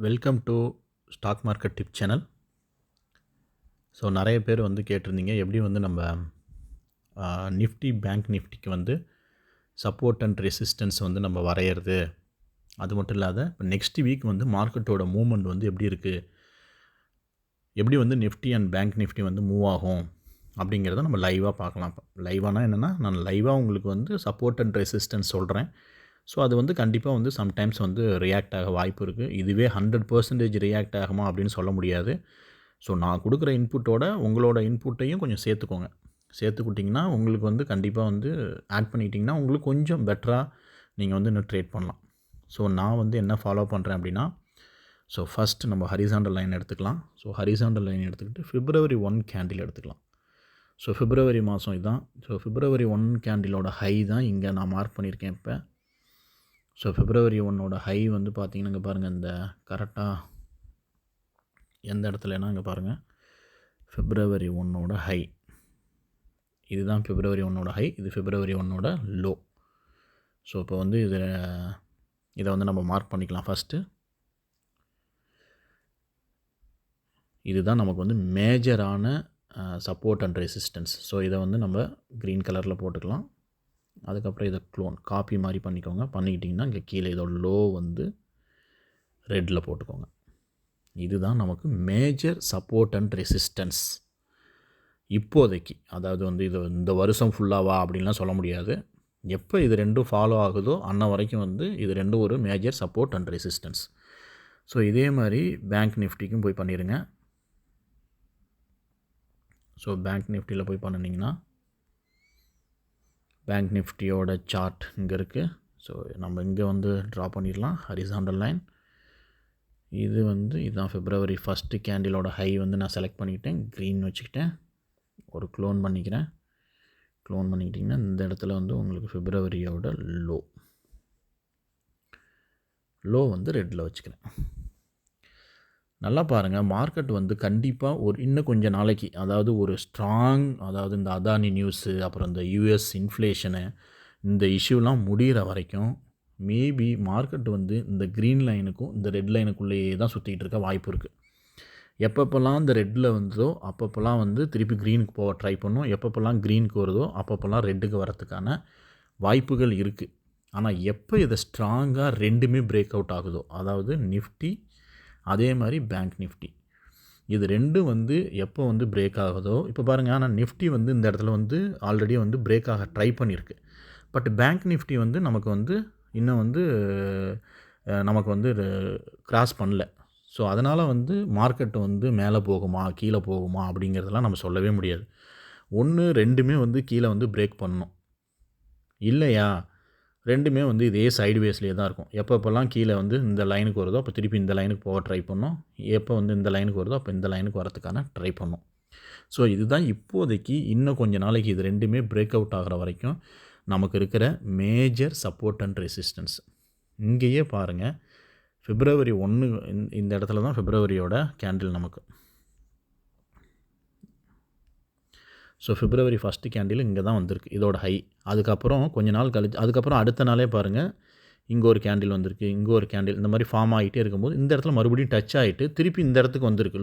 Welcome to stock market tip channel. So நிறைய பேர் வந்து கேட்டிருந்தீங்க, எப்படி வந்து நம்ம நிஃப்டி பேங்க் நிஃப்டிக்கு வந்து சப்போர்ட் அண்ட் ரெசிஸ்டன்ஸ் வந்து நம்ம வரையிறது. அது மட்டும் இல்லாத இப்போ நெக்ஸ்ட் வீக் வந்து மார்க்கெட்டோட மூவ்மெண்ட் வந்து எப்படி இருக்குது, எப்படி வந்து நிஃப்டி அண்ட் பேங்க் நிஃப்டி வந்து மூவ் ஆகும் அப்படிங்கிறத நம்ம லைவாக பார்க்கலாம். லைவானா என்னென்னா, நான் லைவாக உங்களுக்கு வந்து சப்போர்ட் அண்ட் ரெசிஸ்டன்ஸ் சொல்கிறேன். ஸோ அது வந்து கண்டிப்பாக வந்து சம்டைம்ஸ் வந்து ரியாக்ட் ஆக வாய்ப்பு இருக்குது. இதுவே 100% ரியாக்ட் ஆகுமா அப்படின்னு சொல்ல முடியாது. ஸோ நான் கொடுக்குற இன்புட்டோட உங்களோட இன்புட்டையும் கொஞ்சம் சேர்த்துக்கோங்க. சேர்த்துக்கிட்டிங்கன்னா உங்களுக்கு வந்து கண்டிப்பாக வந்து ஆட் பண்ணிக்கிட்டிங்கன்னா உங்களுக்கு கொஞ்சம் பெட்டராக நீங்கள் வந்து இன்னும் ட்ரேட் பண்ணலாம். ஸோ நான் வந்து என்ன ஃபாலோ பண்ணுறேன் அப்படின்னா, ஸோ ஃபஸ்ட்டு நம்ம ஹரிசாண்டல் லைன் எடுத்துக்கலாம். ஸோ ஹரிசாண்டல் லைன் எடுத்துக்கிட்டு February 1 கேண்டில் எடுத்துக்கலாம். ஸோ பிப்ரவரி மாதம் இதுதான். ஸோ February 1 கேண்டிலோட ஹை தான் இங்கே நான் மார்க் பண்ணியிருக்கேன் இப்போ. ஸோ February 1ஓட ஹை வந்து பார்த்திங்கன்னா இங்கே பாருங்கள், இந்த கரெக்டாக எந்த இடத்துலனா இங்கே பாருங்கள், February 1ஓட ஹை இதுதான். February 1ஓட ஹை, இது February 1ஓட லோ. ஸோ இப்போ வந்து இதை வந்து நம்ம மார்க் பண்ணிக்கலாம். ஃபஸ்ட்டு இதுதான் நமக்கு வந்து மேஜரான சப்போர்ட் அண்ட் ரெசிஸ்டன்ஸ். ஸோ இதை வந்து நம்ம க்ரீன் கலரில் போட்டுக்கலாம். அதுக்கப்புறம் இதை காப்பி மாதிரி பண்ணிக்கோங்க. பண்ணிக்கிட்டிங்கன்னா இங்கே கீழே இதோட லோ வந்து ரெட்டில் போட்டுக்கோங்க. இதுதான் நமக்கு மேஜர் சப்போர்ட் அண்ட் ரெசிஸ்டன்ஸ் இப்போதைக்கு. அதாவது வந்து இது இந்த வருஷம் ஃபுல்லாவா அப்படின்லாம் சொல்ல முடியாது. எப்போ இது ரெண்டும் ஃபாலோ ஆகுதோ அன்ன வரைக்கும் வந்து இது ரெண்டும் ஒரு major support and resistance. So இதே மாதிரி பேங்க் நிஃப்டிக்கும் போய் பண்ணிடுங்க. ஸோ பேங்க் நிஃப்டியில் போய் பண்ணிங்கன்னா பேங்க் நிஃப்டியோட சார்ட் இங்கே இருக்குது. ஸோ நம்ம இங்கே வந்து ட்ரா பண்ணிடலாம் ஹரிசாண்டல் லைன். இது வந்து இதுதான் February 1 கேண்டிலோட ஹை வந்து நான் செலக்ட் பண்ணிக்கிட்டேன், க்ரீன் வச்சுக்கிட்டேன். ஒரு க்ளோன் பண்ணிக்கிறேன். க்ளோன் பண்ணிக்கிட்டிங்கன்னா இந்த இடத்துல வந்து உங்களுக்கு Februaryயோட லோ வந்து ரெட்டில் வச்சுக்கிறேன். நல்லா பாருங்கள், மார்க்கெட் வந்து கண்டிப்பாக ஒரு இன்னும் கொஞ்சம் நாளைக்கு, அதாவது ஒரு ஸ்ட்ராங், அதாவது இந்த அதானி நியூஸு, அப்புறம் இந்த யூஎஸ் இன்ஃப்ளேஷனு, இந்த இஷ்யூலாம் முடிகிற வரைக்கும் மேபி மார்க்கெட் வந்து இந்த க்ரீன் லைனுக்கும் இந்த ரெட் லைனுக்குள்ளேயே தான் சுற்றிக்கிட்டு இருக்க வாய்ப்பு இருக்குது. எப்பப்போல்லாம் இந்த ரெட்டில் வந்ததோ அப்பப்போல்லாம் வந்து திருப்பி க்ரீனுக்கு போக ட்ரை பண்ணும். எப்பப்போல்லாம் க்ரீனுக்கு வருதோ அப்பப்போல்லாம் ரெட்டுக்கு வரத்துக்கான வாய்ப்புகள் இருக்குது. ஆனால் எப்போ இதை ஸ்ட்ராங்காக ரெண்டுமே பிரேக் அவுட் ஆகுதோ, அதாவது நிஃப்டி அதே மாதிரி பேங்க் நிஃப்டி, இது ரெண்டும் வந்து எப்போ வந்து பிரேக் ஆகுதோ, இப்போ பாருங்கள், ஆனால் நிஃப்டி வந்து இந்த இடத்துல வந்து ஆல்ரெடி வந்து பிரேக் ஆக ட்ரை பண்ணியிருக்கு. பட் பேங்க் நிஃப்டி வந்து நமக்கு வந்து இன்னும் வந்து நமக்கு வந்து கிராஸ் பண்ணல. ஸோ அதனால் வந்து மார்க்கெட்டு வந்து மேலே போகுமா கீழே போகுமா அப்படிங்கிறதெல்லாம் நம்ம சொல்லவே முடியாது. ஒன்று ரெண்டுமே வந்து கீழே வந்து பிரேக் பண்ணணும், இல்லையா ரெண்டுமே வந்து இதே சைடுவேஸ்லேயே தான் இருக்கும். எப்பப்போல்லாம் கீழே வந்து இந்த லைனுக்கு வருதோ அப்போ திருப்பி இந்த லைனுக்கு போக ட்ரை பண்ணோம். எப்போ வந்து இந்த லைனுக்கு வருதோ அப்போ இந்த லைனுக்கு வரத்துக்கான ட்ரை பண்ணோம். ஸோ இதுதான் இப்போதைக்கு. இன்னும் கொஞ்சம் நாளைக்கு இது ரெண்டுமே பிரேக் அவுட் ஆகிற வரைக்கும் நமக்கு இருக்கிற மேஜர் சப்போர்ட் அண்ட் ரெசிஸ்டன்ஸ். இங்கேயே பாருங்கள், February 1 இந்த இடத்துல தான் Februaryயோட கேண்டில் நமக்கு. ஸோ February 1 கேண்டில் இங்கே தான் வந்திருக்கு, இதோட ஹை. அதுக்கப்புறம் கொஞ்ச நாள் கழிச்சு, அதுக்கப்புறம் அடுத்த நாளே பாருங்கள், இங்கே ஒரு கேண்டில் வந்திருக்கு, இங்கே ஒரு கேண்டில், இந்த மாதிரி ஃபார்ம் ஆகிட்டே இருக்கும்போது இந்த இடத்துல மறுபடியும் டச் ஆகிட்டு திருப்பி இந்த இடத்துக்கு வந்திருக்கு.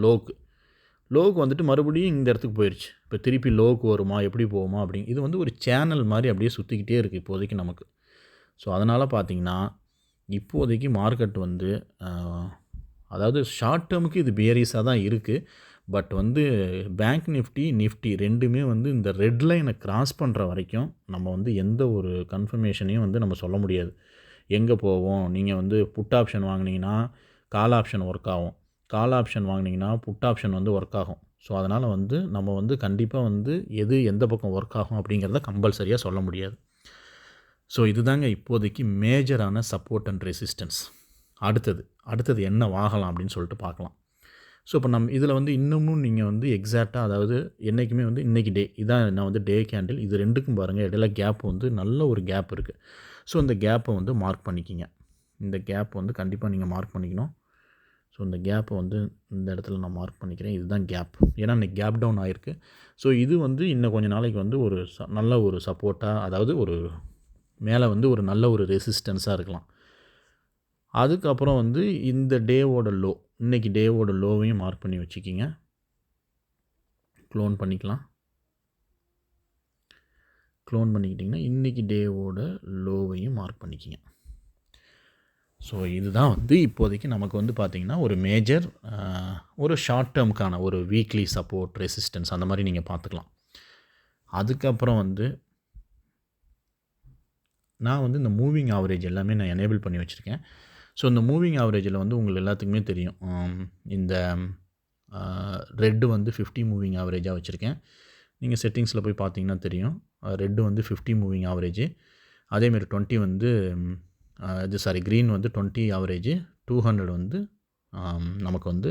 லோவுக்கு வந்துட்டு மறுபடியும் இந்த இடத்துக்கு போயிடுச்சு. இப்போ திருப்பி லோவுக்கு வருமா, எப்படி போகுமா அப்படிங்க. இது வந்து ஒரு சேனல் மாதிரி அப்படியே சுற்றிக்கிட்டே இருக்குது இப்போதைக்கு நமக்கு. ஸோ அதனால் பார்த்திங்கன்னா இப்போதைக்கு மார்க்கெட் வந்து அதாவது ஷார்ட் டேர்முக்கு இது பேரிஸாக தான் இருக்குது. பட் வந்து பேங்க் நிஃப்டி ரெண்டுமே வந்து இந்த ரெட் லைனை கிராஸ் பண்ணுற வரைக்கும் நம்ம வந்து எந்த ஒரு கன்ஃபர்மேஷனையும் வந்து நம்ம சொல்ல முடியாது எங்கே போவோம். நீங்கள் வந்து புட் ஆப்ஷன் வாங்கினீங்கன்னா கால் ஆப்ஷன் ஒர்க் ஆகும், கால் ஆப்ஷன் வாங்கினீங்கன்னா புட் ஆப்ஷன் வந்து ஒர்க் ஆகும். ஸோ அதனால் வந்து நம்ம வந்து கண்டிப்பாக வந்து எந்த பக்கம் ஒர்க் ஆகும் அப்படிங்கிறத கம்பல்சரியாக சொல்ல முடியாது. ஸோ இதுதாங்க இப்போதைக்கு மேஜரான சப்போர்ட் அண்ட் ரெசிஸ்டன்ஸ். அடுத்தது என்ன ஆகலாம் அப்படின்னு சொல்லிட்டு பார்க்கலாம். ஸோ இப்போ நம்ம இதில் வந்து இன்னமும் நீங்கள் வந்து எக்ஸாக்டாக, அதாவது என்றைக்குமே வந்து இன்றைக்கி டே இதான் நான் வந்து டே கேண்டில், இது ரெண்டுக்கும் பாருங்கள் இடையில கேப் வந்து நல்ல ஒரு கேப் இருக்குது. ஸோ இந்த கேப்பை வந்து மார்க் பண்ணிக்கிங்க. இந்த கேப் வந்து கண்டிப்பாக நீங்கள் மார்க் பண்ணிக்கணும். ஸோ இந்த கேப்பை வந்து இந்த இடத்துல நான் மார்க் பண்ணிக்கிறேன். இதுதான் கேப், ஏன்னா இன்றைக்கி கேப் டவுன் ஆகிருக்கு. ஸோ இது வந்து இன்னும் கொஞ்சம் நாளைக்கு வந்து ஒரு நல்ல ஒரு சப்போர்ட்டாக, அதாவது ஒரு மேலே வந்து ஒரு நல்ல ஒரு ரெசிஸ்டன்ஸாக இருக்கலாம். அதுக்கப்புறம் வந்து இந்த டேவோட லோ, இன்றைக்கி டேவோட லோவையும் மார்க் பண்ணி வச்சுக்கிங்க. க்ளோன் பண்ணிக்கலாம். க்ளோன் பண்ணிக்கிட்டிங்கன்னா இன்றைக்கி டேவோட லோவையும் மார்க் பண்ணிக்கிங்க. ஸோ இதுதான் வந்து இப்போதைக்கு நமக்கு வந்து பார்த்திங்கன்னா ஒரு மேஜர் ஒரு ஷார்ட் டேர்முக்கான ஒரு வீக்லி சப்போர்ட் ரெசிஸ்டன்ஸ் அந்த மாதிரி நீங்கள் பார்த்துக்கலாம். அதுக்கப்புறம் வந்து நான் வந்து இந்த மூவிங் ஆவரேஜ் எல்லாமே நான் எனேபிள் பண்ணி வச்சுருக்கேன். ஸோ இந்த மூவிங் ஆவரேஜில் வந்து உங்களுக்கு எல்லாத்துக்குமே தெரியும், இந்த ரெட்டு வந்து 50 மூவிங் ஆவரேஜாக வச்சுருக்கேன். நீங்கள் செட்டிங்ஸில் போய் பார்த்தீங்கன்னா தெரியும். ரெட்டு வந்து 50 மூவிங் ஆவரேஜ். அதேமாரி 20 வந்து க்ரீன் வந்து 20 ஆவரேஜ், 200 வந்து நமக்கு வந்து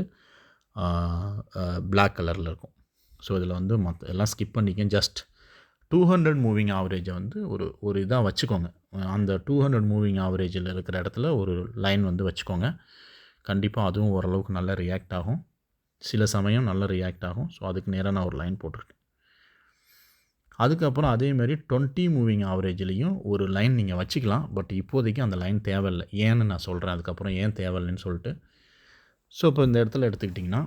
பிளாக் கலரில் இருக்கும். ஸோ இதில் வந்து மற்ற எல்லாம் ஸ்கிப் பண்ணிக்க. ஜஸ்ட் 200 மூவிங் ஆவரேஜை வந்து ஒரு இதாக வச்சுக்கோங்க. அந்த 200 மூவிங் ஆவரேஜில் இருக்கிற இடத்துல ஒரு லைன் வந்து வச்சுக்கோங்க. கண்டிப்பாக அதுவும் ஓரளவுக்கு நல்லா ரியாக்ட் ஆகும். சில சமயம் நல்லா ரியாக்ட் ஆகும். ஸோ அதுக்கு நேராக நான் ஒரு லைன் போட்டிருக்கேன். அதுக்கப்புறம் அதேமாரி 20 மூவிங் ஆவரேஜ்லேயும் ஒரு லைன் நீங்கள் வச்சுக்கலாம். பட் இப்போதைக்கு அந்த லைன் தேவையில்லை. ஏன்னு நான் சொல்கிறேன் அதுக்கப்புறம் ஏன் தேவையில்லைன்னு சொல்லிட்டு. ஸோ இப்போ இந்த இடத்துல எடுத்துக்கிட்டிங்கன்னா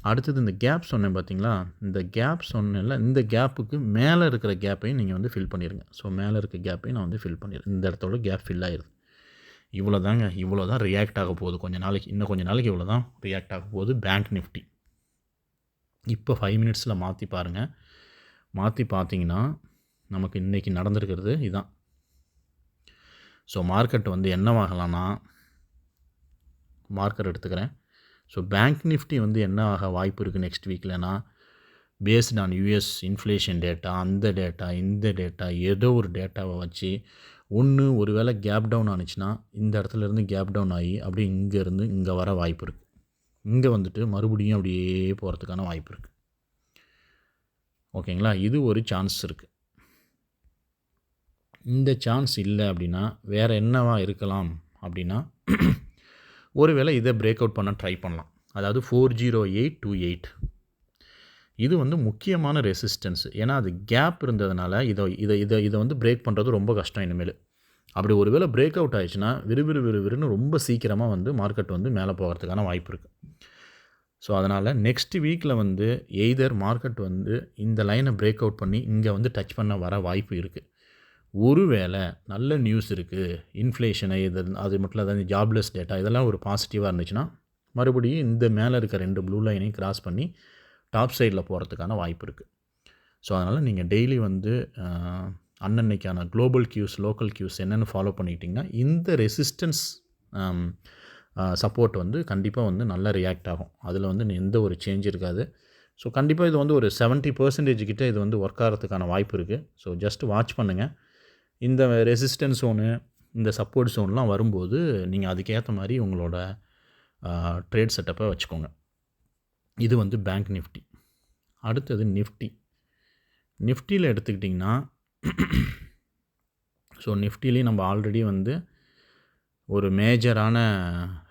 அடுத்தது இந்த கேப் சொன்னேன் பார்த்தீங்களா, இந்த கேப் சொன்னேன்ல, இந்த கேப்புக்கு மேலே இருக்கிற கேப்பையும் நீங்கள் வந்து ஃபில் பண்ணிடுங்க. ஸோ மேலே இருக்க கேப்பையும் நான் வந்து ஃபில் பண்ணிடுறேன். இந்த இடத்தோட கேப் ஃபில் ஆயிடுது. இவ்வளோ தான் ரியாக்ட் ஆக போகுது கொஞ்சம் நாளைக்கு. இன்னும் கொஞ்சம் நாளைக்கு இவ்வளோ தான் ரியாக்ட் ஆக போகுது பேங்க் நிஃப்டி. இப்போ 5 மினிட்ஸில் மாற்றி பாருங்கள். மாற்றி பார்த்தீங்கன்னா நமக்கு இன்றைக்கி நடந்திருக்கிறது இதுதான். ஸோ மார்க்கெட் வந்து என்னவாகலான்னா, மார்க்கெட் எடுத்துக்கிறேன். ஸோ பேங்க் நிஃப்டி வந்து என்ன ஆக வாய்ப்பு இருக்குது நெக்ஸ்ட் வீக்லனா, based on US inflation data, அந்த டேட்டா இந்த டேட்டா ஏதோ ஒரு டேட்டாவை வச்சு ஒரு வேளை கேப் டவுன் ஆனிச்சுன்னா இந்த இடத்துலேருந்து கேப் டவுன் ஆகி அப்படியே இங்கேருந்து இங்கே வர வாய்ப்பு இருக்குது. இங்கே வந்துட்டு மறுபடியும் அப்படியே போகிறதுக்கான வாய்ப்பு இருக்குது. ஓகேங்களா, இது ஒரு சான்ஸ் இருக்குது. இந்த சான்ஸ் இல்லை அப்படின்னா வேறு என்னவா இருக்கலாம் அப்படின்னா, ஒருவேளை இதை பிரேக் அவுட் பண்ண ட்ரை பண்ணலாம். அதாவது 40828 இது வந்து முக்கியமான ரெசிஸ்டன்ஸ். ஏன்னா அது கேப் இருந்ததுனால இதை வந்து பிரேக் பண்ணுறது ரொம்ப கஷ்டம் இனிமேல். அப்படி ஒருவேளை பிரேக் அவுட் ஆயிடுச்சுன்னா விறுவிறுன்னு ரொம்ப சீக்கிரமாக வந்து மார்க்கெட் வந்து மேலே போகிறதுக்கான வாய்ப்பு இருக்குது. ஸோ அதனால் நெக்ஸ்ட் வீக்கில் வந்து எய்தர் மார்க்கெட் வந்து இந்த லைனை பிரேக் அவுட் பண்ணி இங்கே வந்து டச் பண்ண வர வாய்ப்பு இருக்குது. ஒருவேளை நல்ல நியூஸ் இருக்குது, இன்ஃப்ளேஷனை அது மட்டும் இல்லாத ஜாப்லெஸ் டேட்டா இதெல்லாம் ஒரு பாசிட்டிவாக இருந்துச்சுன்னா மறுபடியும் இந்த மேலே இருக்க 2 ப்ளூ லைனையும் கிராஸ் பண்ணி டாப் சைடில் போகிறதுக்கான வாய்ப்பு இருக்குது. ஸோ அதனால் நீங்கள் டெய்லி வந்து அன்னன்னைக்கான குளோபல் கியூஸ், லோக்கல் கியூஸ் என்னென்னு ஃபாலோ பண்ணிக்கிட்டிங்கன்னா இந்த ரெசிஸ்டன்ஸ் சப்போர்ட் வந்து கண்டிப்பாக வந்து நல்லா ரியாக்ட் ஆகும். அதில் வந்து எந்த ஒரு சேஞ்ச் இருக்காது. ஸோ கண்டிப்பாக இது வந்து ஒரு 70% கிட்ட இது வந்து ஒர்க் ஆகிறதுக்கான வாய்ப்பு இருக்குது. ஸோ ஜஸ்ட் வாட்ச் பண்ணுங்கள். இந்த ரெசிஸ்டன்ஸ் ஜோனு, இந்த சப்போர்ட் ஜோன்லாம் வரும்போது நீங்கள் அதுக்கேற்ற மாதிரி உங்களோட ட்ரேட் செட்டப்பை வச்சுக்கோங்க. இது வந்து பேங்க் நிஃப்டி. அடுத்தது நிஃப்டியில் எடுத்துக்கிட்டிங்கன்னா ஸோ நிஃப்டிலேயும் நம்ம ஆல்ரெடி வந்து ஒரு மேஜரான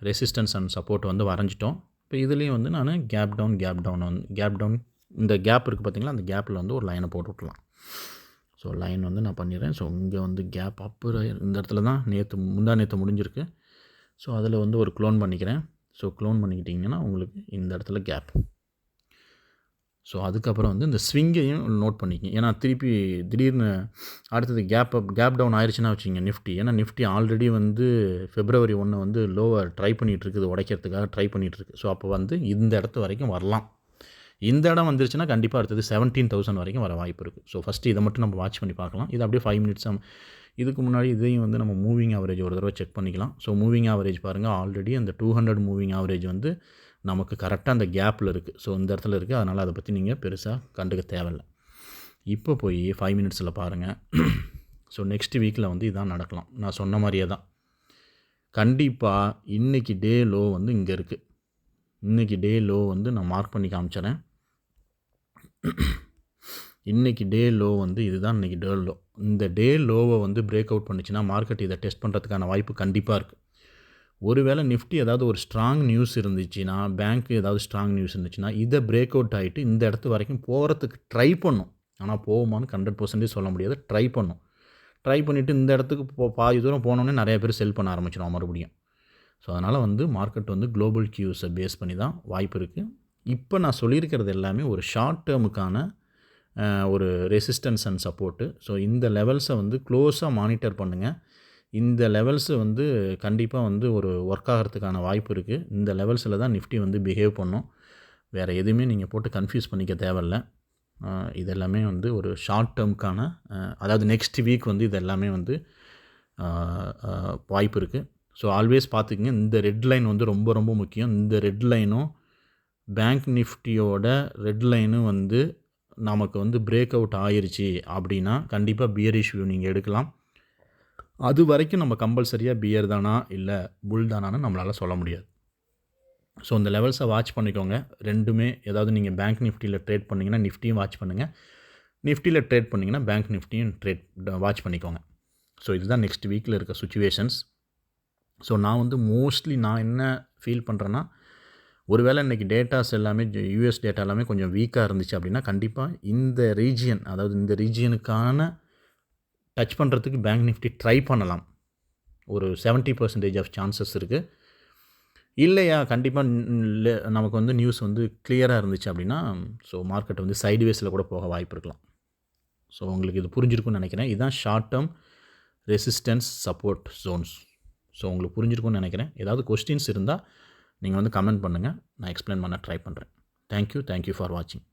ரெசிஸ்டன்ஸ் அண்ட் சப்போர்ட் வந்து வரைஞ்சிட்டோம். இப்போ இதுலேயும் வந்து நான் கேப் டவுன் இந்த கேப் இருக்குது பார்த்திங்களா, அந்த கேப்பில் வந்து ஒரு லைனை போட்டு விட்லாம். ஸோ லைன் வந்து நான் பண்ணிடுறேன். ஸோ இங்கே வந்து கேப் அப்புறம் இந்த இடத்துல தான் முந்தாநேற்று முடிஞ்சிருக்கு. ஸோ அதில் வந்து ஒரு க்ளோன் பண்ணிக்கிறேன். ஸோ க்ளோன் பண்ணிக்கிட்டிங்கன்னா உங்களுக்கு இந்த இடத்துல கேப். ஸோ அதுக்கப்புறம் வந்து இந்த ஸ்விங்கையும் நோட் பண்ணிக்கிங்க. ஏன்னா திருப்பி திடீர்னு அடுத்தது கேப் டவுன் ஆயிடுச்சுன்னா வச்சுங்க நிஃப்டி. ஏன்னா நிஃப்டி ஆல்ரெடி வந்து February 1 வந்து லோவை ட்ரை பண்ணிகிட்ருக்குது, உடைக்கிறதுக்காக ட்ரை பண்ணிகிட்ருக்கு. ஸோ அப்போ வந்து இந்த இடத்து வரைக்கும் வரலாம். இந்த இடம் வந்துருச்சுன்னா கண்டிப்பாக அடுத்தது 17,000 வரைக்கும் வர வாய்ப்பு இருக்குது. ஸோ ஃபஸ்ட்டு இதை மட்டும் நம்ம வாட்ச் பண்ணி பார்க்கலாம். இது அப்படியே 5 மினிட்ஸ். இதுக்கு முன்னாடி இதையும் வந்து நம்ம மூவிங் ஆவரேஜ் ஒரு தடவை செக் பண்ணிக்கலாம். ஸோ மூவிங் ஆவரேஜ் பாருங்கள், ஆல்ரெடி அந்த 200 மூவிங் ஆவரேஜ் வந்து நமக்கு கரெக்டாக அந்த கேப்பில் இருக்குது. ஸோ இந்த இடத்துல இருக்குது. அதனால் அதை பற்றி நீங்கள் பெருசாக கண்டுக்க தேவையில்லை. இப்போ போய் 5 மினிட்ஸில் பாருங்கள். ஸோ நெக்ஸ்ட் வீக்கில் வந்து இதான் நடக்கலாம். நான் சொன்ன மாதிரியே தான் கண்டிப்பாக இன்றைக்கி டே லோ வந்து இங்கே இருக்குது. இன்றைக்கி டே லோ வந்து நான் மார்க் பண்ணி காமிச்சிடறேன். இன்றைக்கி டே லோ வந்து இதுதான் இன்றைக்கி டே லோ. இந்த டே லோவை வந்து பிரேக் அவுட் பண்ணிச்சுன்னா மார்க்கெட் இதை டெஸ்ட் பண்ணுறதுக்கான வாய்ப்பு கண்டிப்பாக இருக்குது. ஒருவேளை நிஃப்டி ஏதாவது ஒரு ஸ்ட்ராங் நியூஸ் இருந்துச்சுன்னா, பேங்க் ஏதாவது ஸ்ட்ராங் நியூஸ் இருந்துச்சுன்னா இதை பிரேக் அவுட் ஆகிட்டு இந்த இடத்து வரைக்கும் போகிறதுக்கு ட்ரை பண்ணும். ஆனால் போகுமான்னு 100% சொல்ல முடியாது. ட்ரை பண்ணிவிட்டு இந்த இடத்துக்கு பாதி தூரம் போனோன்னே நிறைய பேர் செல் பண்ண ஆரம்பிச்சிடும் மறுபடியும். ஸோ அதனால் வந்து மார்க்கெட் வந்து குளோபல் கியூஸை பேஸ் பண்ணி தான் வாய்ப்பு இருக்குது. இப்போ நான் சொல்லியிருக்கிறது எல்லாமே ஒரு ஷார்ட் டேர்முக்கான ஒரு ரெசிஸ்டன்ஸ் அண்ட் சப்போர்ட்டு. ஸோ இந்த லெவல்ஸை வந்து க்ளோஸாக மானிட்டர் பண்ணுங்கள். இந்த லெவல்ஸு வந்து கண்டிப்பாக வந்து ஒரு ஒர்க் ஆகிறதுக்கான வாய்ப்பு இருக்குது. இந்த லெவல்ஸில் தான் நிஃப்டி வந்து பிஹேவ் பண்ணும். வேறு எதுவுமே நீங்கள் போட்டு கன்ஃபியூஸ் பண்ணிக்க தேவையில்ல. இது எல்லாமே வந்து ஒரு ஷார்ட் டேர்முக்கான அதாவது நெக்ஸ்ட் வீக் வந்து இது எல்லாமே வந்து வாய்ப்பு இருக்குது. ஸோ ஆல்வேஸ் பார்த்துக்குங்க, இந்த ரெட் லைன் வந்து ரொம்ப ரொம்ப முக்கியம். இந்த ரெட் லைனும் பேங்க் நிஃப்டியோட ரெட் லைனும் வந்து நமக்கு வந்து பிரேக் அவுட் ஆயிருச்சு அப்படின்னா கண்டிப்பாக பியரிஷ் வியூ நீங்கள் எடுக்கலாம். அது வரைக்கும் நம்ம கம்பல்சரியாக பியர் தானா இல்லை புல் தானான்னு நம்மளால் சொல்ல முடியாது. ஸோ இந்த லெவல்ஸை வாட்ச் பண்ணிக்கோங்க. ரெண்டுமே, ஏதாவது நீங்கள் பேங்க் நிஃப்டியில் ட்ரேட் பண்ணிங்கன்னா நிஃப்டியும் வாட்ச் பண்ணுங்கள், நிஃப்டியில் ட்ரேட் பண்ணிங்கன்னா பேங்க் நிஃப்டியும் வாட்ச் பண்ணிக்கோங்க. ஸோ இதுதான் நெக்ஸ்ட் வீக்கில் இருக்க சுச்சுவேஷன்ஸ். ஸோ நான் வந்து மோஸ்ட்லி நான் என்ன ஃபீல் பண்ணுறேன்னா, ஒருவேளை இன்றைக்கி டேட்டாஸ் எல்லாமே யூஎஸ் டேட்டா எல்லாமே கொஞ்சம் வீக்காக இருந்துச்சு அப்படின்னா கண்டிப்பாக இந்த ரீஜியன், அதாவது இந்த ரீஜியனுக்கான டச் பண்ணுறதுக்கு பேங்க் நிஃப்டி ட்ரை பண்ணலாம். ஒரு 70% ஆஃப் சான்சஸ் இருக்குது. இல்லையா கண்டிப்பாக நமக்கு வந்து நியூஸ் வந்து கிளியராக இருந்துச்சு அப்படின்னா ஸோ மார்க்கெட் வந்து சைட்வேஸில் கூட போக வாய்ப்பு இருக்கலாம். ஸோ உங்களுக்கு இது புரிஞ்சிருக்கும்னு நினைக்கிறேன். இதுதான் short term resistance support Jones. So உங்களுக்கு புரிஞ்சிருக்கும்னு நினைக்கிறேன். ஏதாவது கொஸ்டின்ஸ் இருந்தால் நீங்கள் வந்து கமெண்ட் பண்ணுங்கள், நான் எக்ஸ்பிளைன் பண்ண ட்ரை பண்ணுறேன். தேங்க்யூ ஃபார் வாட்சிங்.